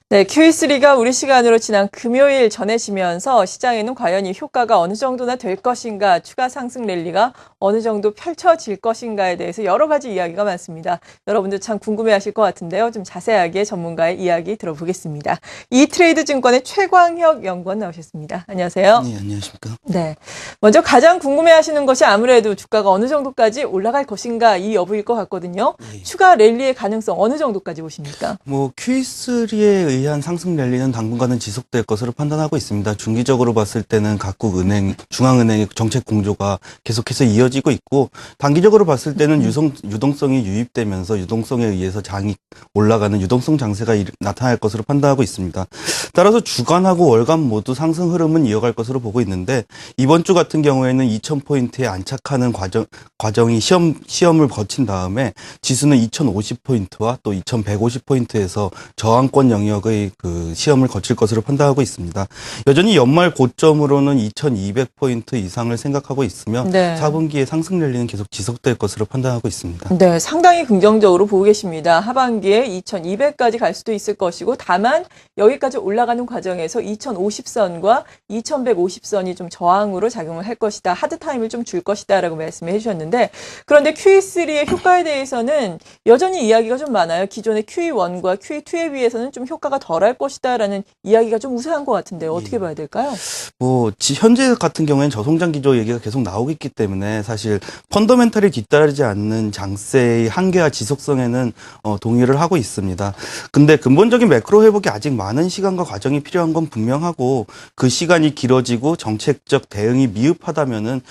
네, QE3가 우리 시간으로 지난 금요일 전해지면서 시장에는 과연 이 효과가 어느 정도나 될 것인가, 추가 상승 랠리가 어느 정도 펼쳐질 것인가에 대해서 여러 가지 이야기가 많습니다. 여러분들 참 궁금해하실 것 같은데요. 좀 자세하게 전문가의 이야기 들어보겠습니다. 이트레이드 증권의 최광혁 연구원 나오셨습니다. 안녕하세요. 네, 안녕하십니까. 네, 먼저 가장 궁금해하시는 것이 아무래도 주가가 어느 정도까지 올라갈 것인가 이 여부일 것 같거든요. 네. 추가 랠리의 가능성 어느 정도까지 보십니까? QE3에 의한 상승 랠리는 당분간은 지속될 것으로 판단하고 있습니다. 중기적으로 봤을 때는 각국 은행, 중앙은행의 정책 공조가 계속해서 이어지고 있고, 단기적으로 봤을 때는 유동성이 유입되면서 유동성에 의해서 장이 올라가는 유동성 장세가 나타날 것으로 판단하고 있습니다. 따라서 주간하고 월간 모두 상승 흐름은 이어갈 것으로 보고 있는데, 이번 주 같은 경우에는 2000포인트에 안착하는 과정이 시험을 거친 다음에 지수는 2050포인트와 또 2150포인트에서 저항권 영역의 그 시험을 거칠 것으로 판단하고 있습니다. 여전히 연말 고점으로는 2200포인트 이상을 생각하고 있으며 네. 4분기에 상승 랠리는 계속 지속될 것으로 판단하고 있습니다. 네, 상당히 긍정적으로 보고 계십니다. 하반기에 2200까지 갈 수도 있을 것이고, 다만 여기까지 올라가는 과정에서 2050선과 2150선이 좀 저항으로 작용을 할 것이다. 하드타임을 좀 줄 것이다 라고 말씀해 주셨는데, 그런데 QE3의 효과에 대해서는 여전히 이야기가 좀 많아요. 기존의 QE1과 QE2에 비해서는 좀 효과가 덜할 것이다 라는 이야기가 좀 우세한 것 같은데요. 어떻게 봐야 될까요? 현재 같은 경우에는 저성장 기조 얘기가 계속 나오고 있기 때문에 사실 펀더멘탈이 뒤따르지 않는 장세의 한계와 지속성에는 동의를 하고 있습니다. 근데 근본적인 매크로 회복이 아직 많은 시간과 과정이 필요한 건 분명하고, 그 시간이 길어지고 정책적 대응이 미흡하다면은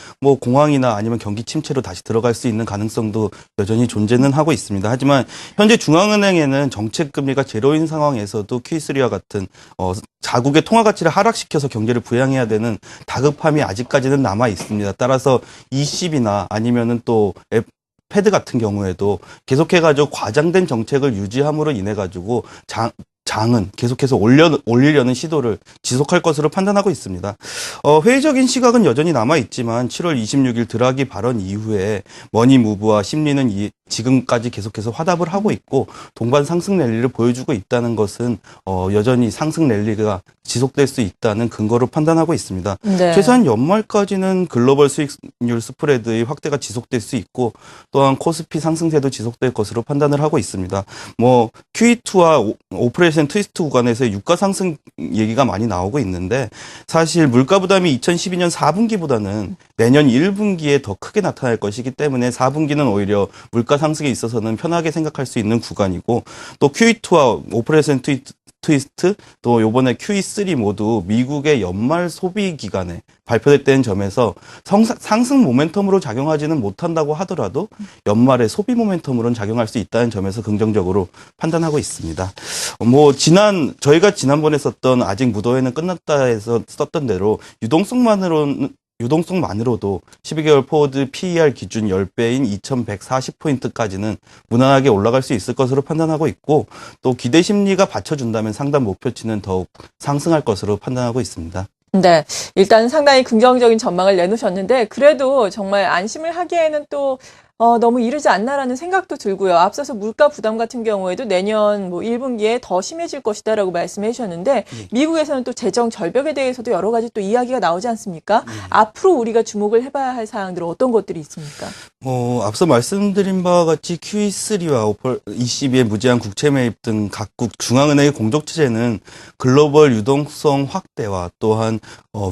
공황이나 아니면 경기 침체로 다시 들어갈 수 있는 가능성도 여전히 존재는 하고 있습니다. 하지만 현재 중앙은행에는 정책 금리가 제로인 상황에서도 QE3와 같은 자국의 통화 가치를 하락시켜서 경제를 부양해야 되는 다급함이 아직까지는 남아 있습니다. 따라서 ECB나 아니면은 또 패드 같은 경우에도 계속해가지고 과장된 정책을 유지함으로 인해가지고 장은 계속해서 올리려는 시도를 지속할 것으로 판단하고 있습니다. 회의적인 시각은 여전히 남아있지만 7월 26일 드라기 발언 이후에 머니 무브와 심리는 지금까지 계속해서 화답을 하고 있고, 동반 상승 랠리를 보여주고 있다는 것은 여전히 상승 랠리가 지속될 수 있다는 근거로 판단하고 있습니다. 네. 최소한 연말까지는 글로벌 수익률 스프레드의 확대가 지속될 수 있고, 또한 코스피 상승세도 지속될 것으로 판단을 하고 있습니다. QE2와 오퍼레이션 트위스트 구간에서 유가 상승 얘기가 많이 나오고 있는데, 사실 물가 부담이 2012년 4분기보다는 내년 1분기에 더 크게 나타날 것이기 때문에 4분기는 오히려 물가 상승에 있어서는 편하게 생각할 수 있는 구간이고, 또 QE2와 오퍼레이션 트위스트, 또 요번에 QE3 모두 미국의 연말 소비 기간에 발표됐다는 점에서 상승 모멘텀으로 작용하지는 못한다고 하더라도 연말에 소비 모멘텀으로는 작용할 수 있다는 점에서 긍정적으로 판단하고 있습니다. 저희가 지난번에 썼던 아직 무도회는 끝났다에서 썼던 대로 유동성만으로도 12개월 포워드 PER 기준 10배인 2140포인트까지는 무난하게 올라갈 수 있을 것으로 판단하고 있고, 또 기대 심리가 받쳐준다면 상단 목표치는 더욱 상승할 것으로 판단하고 있습니다. 네, 일단 상당히 긍정적인 전망을 내놓으셨는데, 그래도 정말 안심을 하기에는 또 너무 이르지 않나라는 생각도 들고요. 앞서서 물가 부담 같은 경우에도 내년 1분기에 더 심해질 것이다라고 말씀해 주셨는데, 미국에서는 또 재정 절벽에 대해서도 여러 가지 또 이야기가 나오지 않습니까? 앞으로 우리가 주목을 해봐야 할 사항들은 어떤 것들이 있습니까? 앞서 말씀드린 바와 같이 QE3와 ECB의 무제한 국채 매입 등 각국 중앙은행의 공조체제는 글로벌 유동성 확대와 또한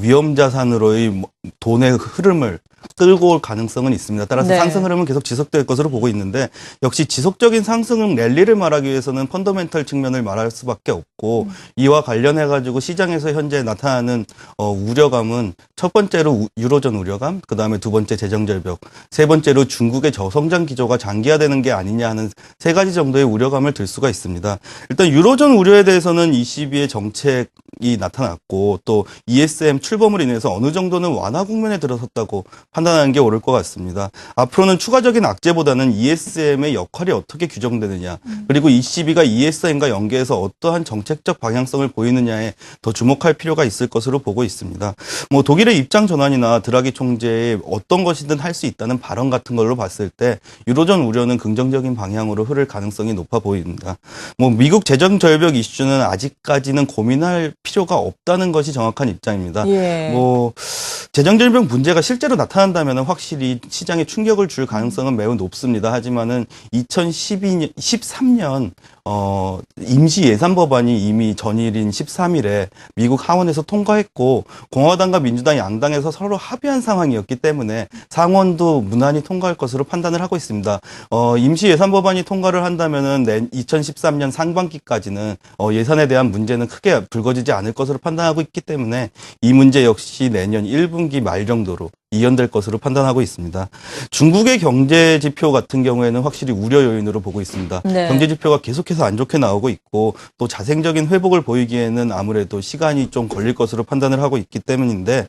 위험 자산으로의 돈의 흐름을 끌고 올 가능성은 있습니다. 따라서 네. 상승 흐름은 계속 지속될 것으로 보고 있는데, 역시 지속적인 상승 랠리를 말하기 위해서는 펀더멘털 측면을 말할 수밖에 없고, 이와 관련해가지고 시장에서 현재 나타나는 우려감은 첫 번째로 유로존 우려감, 그 다음에 두 번째 재정절벽, 세 번째로 중국의 저성장 기조가 장기화되는 게 아니냐 하는 세 가지 정도의 우려감을 들 수가 있습니다. 일단 유로존 우려에 대해서는 ECB의 정책이 나타났고, 또 ESM 출범을 인해서 어느 정도는 완화 국면에 들어섰다고 판단하는 게 옳을 것 같습니다. 앞으로는 추가적인 악재보다는 ESM의 역할이 어떻게 규정되느냐, 그리고 ECB가 ESM과 연계해서 어떠한 정책적 방향성을 보이느냐에 더 주목할 필요가 있을 것으로 보고 있습니다. 뭐 독일의 입장 전환이나 드라기 총재의 어떤 것이든 할 수 있다는 발언 같은 걸로 봤을 때 유로존 우려는 긍정적인 방향으로 흐를 가능성이 높아 보입니다. 뭐 미국 재정 절벽 이슈는 아직까지는 고민할 필요가 없다는 것이 정확한 입장입니다. 예. 뭐 재정 절벽 문제가 실제로 나타난다면 확실히 시장에 충격을 줄 가능성은 매우 높습니다. 하지만은 2013년 임시 예산 법안이 이미 전일인 13일에 미국 하원에서 통과했고 공화당과 민주당 양당에서 서로 합의한 상황이었기 때문에 상원도 무난히 통과할 것으로 판단을 하고 있습니다. 임시 예산 법안이 통과를 한다면은 2013년 상반기까지는 예산에 대한 문제는 크게 불거지지 않을 것으로 판단하고 있기 때문에 이 문제 역시 내년 1분기 말 정도로 이연될 것으로 판단하고 있습니다. 중국의 경제 지표 같은 경우에는 확실히 우려 요인으로 보고 있습니다. 네. 경제 지표가 계속해서 안 좋게 나오고 있고 또 자생적인 회복을 보이기에는 아무래도 시간이 좀 걸릴 것으로 판단을 하고 있기 때문인데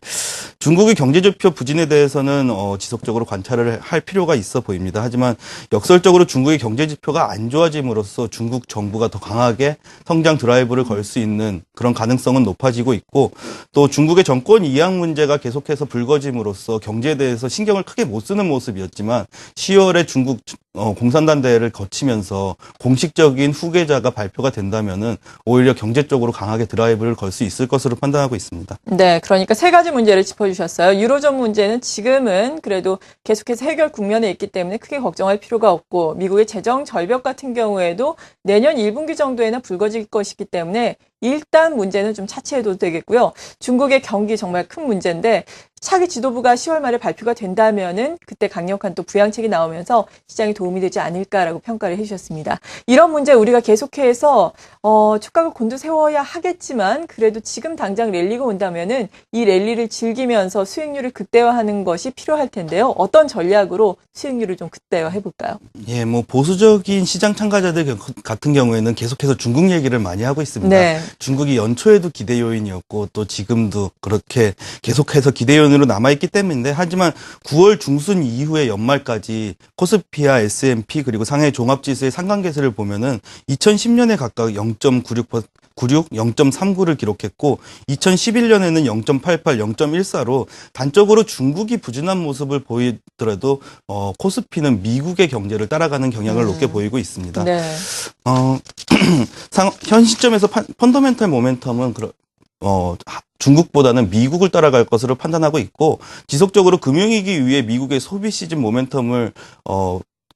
중국의 경제 지표 부진에 대해서는 지속적으로 관찰을 할 필요가 있어 보입니다. 하지만 역설적으로 중국의 경제 지표가 안 좋아짐으로써 중국 정부가 더 강하게 성장 드라이브를 걸 수 있는 그런 가능성은 높아지고 있고 또 중국의 정권 이양 문제가 계속해서 불거짐으로써 경제에 대해서 신경을 크게 못 쓰는 모습이었지만 10월에 중국 공산당 대회를 거치면서 공식적인 후계자가 발표가 된다면은 오히려 경제 쪽으로 강하게 드라이브를 걸 수 있을 것으로 판단하고 있습니다. 네, 그러니까 세 가지 문제를 짚어주셨어요. 유로존 문제는 지금은 그래도 계속해서 해결 국면에 있기 때문에 크게 걱정할 필요가 없고 미국의 재정 절벽 같은 경우에도 내년 1분기 정도에는 불거질 것이기 때문에 일단 문제는 좀 차치해도 되겠고요. 중국의 경기 정말 큰 문제인데 차기 지도부가 10월 말에 발표가 된다면은 그때 강력한 또 부양책이 나오면서 시장에 도움이 되지 않을까라고 평가를 해주셨습니다. 이런 문제 우리가 계속해서 주가가 곤두세워야 하겠지만 그래도 지금 당장 랠리가 온다면은 이 랠리를 즐기면서 수익률을 극대화하는 것이 필요할 텐데요. 어떤 전략으로 수익률을 좀 극대화해 볼까요? 예, 뭐 보수적인 시장 참가자들 같은 경우에는 계속해서 중국 얘기를 많이 하고 있습니다. 네. 중국이 연초에도 기대 요인이었고 또 지금도 그렇게 계속해서 기대 요인으로 남아있기 때문인데 하지만 9월 중순 이후에 연말까지 코스피와 S&P 그리고 상해 종합지수의 상관계수를 보면은 2010년에 각각 0.96, 0.39를 기록했고 2011년에는 0.88, 0.14로 단적으로 중국이 부진한 모습을 보이더라도 코스피는 미국의 경제를 따라가는 경향을 높게 보이고 있습니다. 네. 현 시점에서 펀더멘털 모멘텀은 중국보다는 미국을 따라갈 것으로 판단하고 있고 지속적으로 금융위기 이후에 미국의 소비 시즌 모멘텀을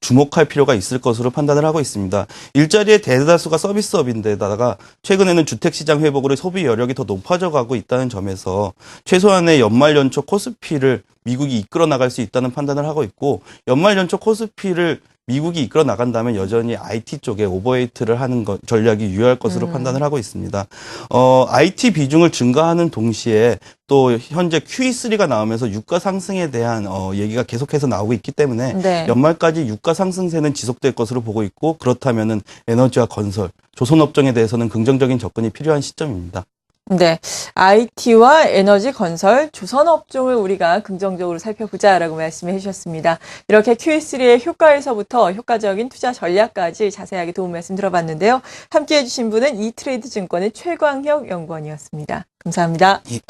주목할 필요가 있을 것으로 판단을 하고 있습니다. 일자리의 대다수가 서비스업인데다가 최근에는 주택시장 회복으로 소비 여력이 더 높아져 가고 있다는 점에서 최소한의 연말 연초 코스피를 미국이 이끌어 나갈 수 있다는 판단을 하고 있고 연말 연초 코스피를 미국이 이끌어 나간다면 여전히 IT 쪽에 오버웨이트를 하는 전략이 유효할 것으로 판단을 하고 있습니다. IT 비중을 증가하는 동시에 또 현재 QE3가 나오면서 유가 상승에 대한 얘기가 계속해서 나오고 있기 때문에 네. 연말까지 유가 상승세는 지속될 것으로 보고 있고 그렇다면은 에너지와 건설, 조선업종에 대해서는 긍정적인 접근이 필요한 시점입니다. 네, IT와 에너지 건설, 조선업종을 우리가 긍정적으로 살펴보자라고 말씀해 주셨습니다. 이렇게 QE3의 효과에서부터 효과적인 투자 전략까지 자세하게 도움 말씀 들어봤는데요. 함께해 주신 분은 이트레이드 증권의 최광혁 연구원이었습니다. 감사합니다. 예.